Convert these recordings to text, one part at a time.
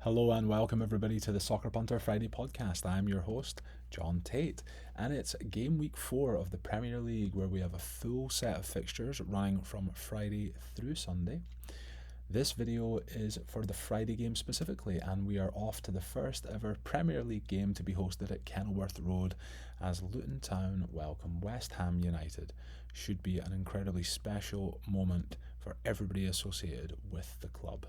Hello and welcome everybody to the Soccer Punter Friday podcast. I'm your host, John Tate, and it's game week 4 of the Premier League where we have a full set of fixtures running from Friday through Sunday. This video is for the Friday game specifically, and we are off to the first ever Premier League game to be hosted at Kenilworth Road as Luton Town welcome West Ham United. Should be an incredibly special moment for everybody associated with the club.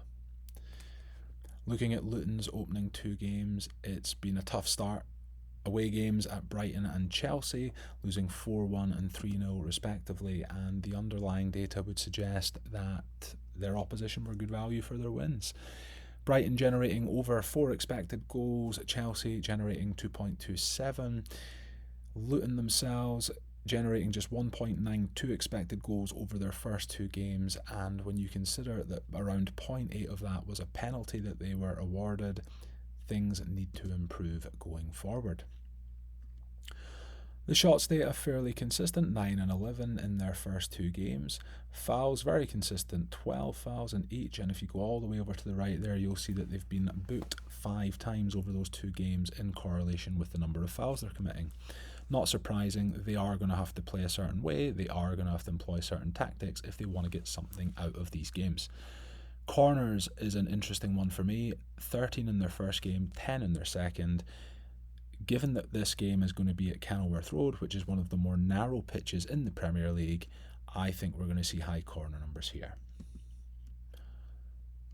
Looking at Luton's opening 2 games, it's been a tough start. Away games at Brighton and Chelsea, losing 4-1 and 3-0 respectively, and the underlying data would suggest that their opposition were good value for their wins. Brighton generating over 4 expected goals, Chelsea generating 2.27, Luton themselves generating just 1.92 expected goals over their first 2 games, and when you consider that around 0.8 of that was a penalty that they were awarded, things need to improve going forward. The shots data fairly consistent, 9 and 11 in their first 2 games. Fouls very consistent, 12 fouls in each, and if you go all the way over to the right there, you'll see that they've been booked 5 times over those 2 games in correlation with the number of fouls they're committing. Not surprising, they are going to have to play a certain way, they are going to have to employ certain tactics if they want to get something out of these games. Corners is an interesting one for me, 13 in their first game, 10 in their second. Given that this game is going to be at Kenilworth Road, which is one of the more narrow pitches in the Premier League, I think we're going to see high corner numbers here.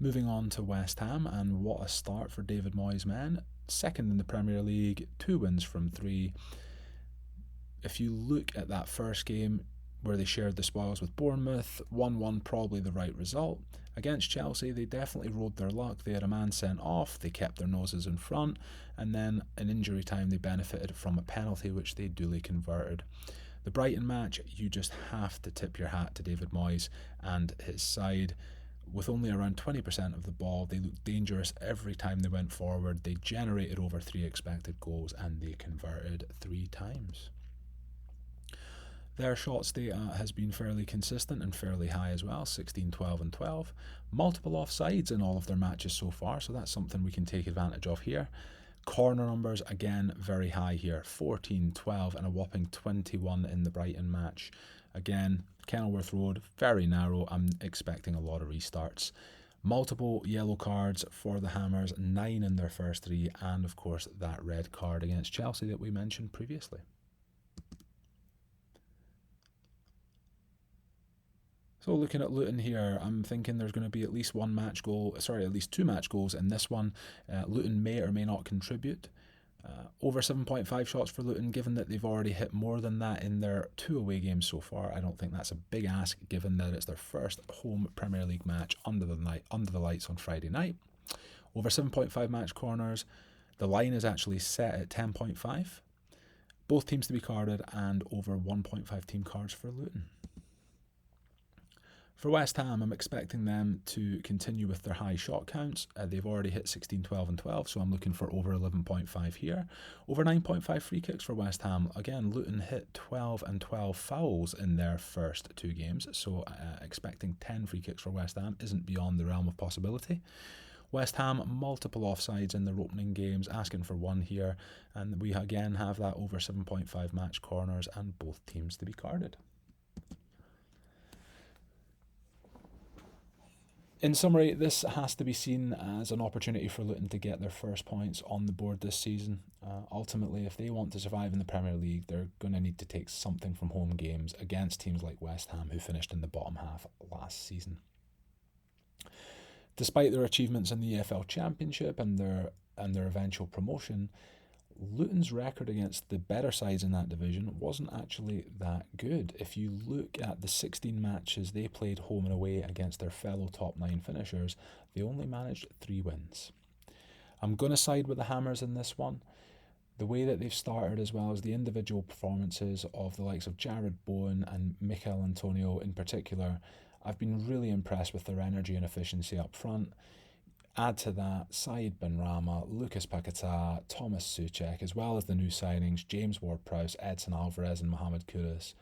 Moving on to West Ham, and what a start for David Moyes' men. Second in the Premier League, 2 wins from 3. If you look at that first game where they shared the spoils with Bournemouth, 1-1 probably the right result. Against Chelsea, they definitely rode their luck. They had a man sent off, they kept their noses in front, and then in injury time they benefited from a penalty which they duly converted. The Brighton match, you just have to tip your hat to David Moyes and his side. With only around 20% of the ball, they looked dangerous every time they went forward. They generated over 3 expected goals and they converted 3 times. Their shots data has been fairly consistent and fairly high as well, 16, 12 and 12. Multiple offsides in all of their matches so far, so that's something we can take advantage of here. Corner numbers, again, very high here, 14, 12 and a whopping 21 in the Brighton match. Again, Kenilworth Road, very narrow, I'm expecting a lot of restarts. Multiple yellow cards for the Hammers, 9 in their first 3, and of course that red card against Chelsea that we mentioned previously. So looking at Luton here, I'm thinking there's going to be at least 2 match goals in this one. Luton may or may not contribute. Over 7.5 shots for Luton, given that they've already hit more than that in their 2 away games so far. I don't think that's a big ask, given that it's their first home Premier League match under the lights on Friday night. Over 7.5 match corners, the line is actually set at 10.5. Both teams to be carded, and over 1.5 team cards for Luton. For West Ham, I'm expecting them to continue with their high shot counts. They've already hit 16, 12 and 12, so I'm looking for over 11.5 here. Over 9.5 free kicks for West Ham. Again, Luton hit 12 and 12 fouls in their first 2 games, so expecting 10 free kicks for West Ham isn't beyond the realm of possibility. West Ham, multiple offsides in their opening games, asking for 1 here, and we again have that over 7.5 match corners and both teams to be carded. In summary, this has to be seen as an opportunity for Luton to get their first points on the board this season. Ultimately, if they want to survive in the Premier League, they're going to need to take something from home games against teams like West Ham, who finished in the bottom half last season. Despite their achievements in the EFL Championship and their eventual promotion, Luton's record against the better sides in that division wasn't actually that good. If you look at the 16 matches they played home and away against their fellow top 9 finishers, they only managed 3 wins. I'm going to side with the Hammers in this one. The way that they've started, as well as the individual performances of the likes of Jared Bowen and Mikel Antonio in particular, I've been really impressed with their energy and efficiency up front. Add to that Said Benrahma, Lucas Paquetá, Thomas Souček, as well as the new signings James Ward-Prowse, Edson Alvarez and Mohamed Kudus.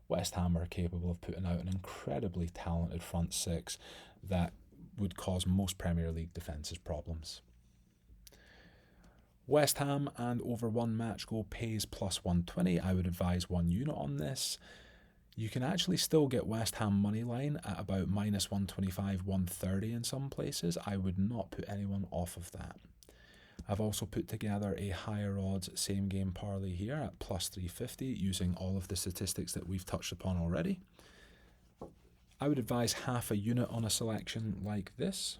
West Ham are capable of putting out an incredibly talented front 6 that would cause most Premier League defences problems. West Ham and over one match goal pays plus 120. I would advise 1 unit on this. You can actually still get West Ham money line at about minus 125, 130 in some places. I would not put anyone off of that. I've also put together a higher odds same game parlay here at plus 350 using all of the statistics that we've touched upon already. I would advise half a unit on a selection like this.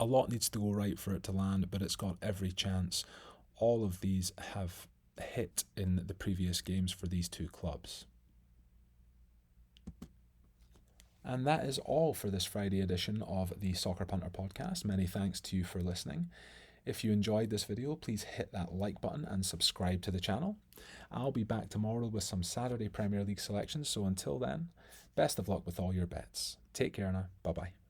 A lot needs to go right for it to land, but it's got every chance. All of these have hit in the previous games for these two clubs. And that is all for this Friday edition of the Soccer Punter podcast. Many thanks to you for listening. If you enjoyed this video, please hit that like button and subscribe to the channel. I'll be back tomorrow with some Saturday Premier League selections, so until then, best of luck with all your bets. Take care now. Bye-bye.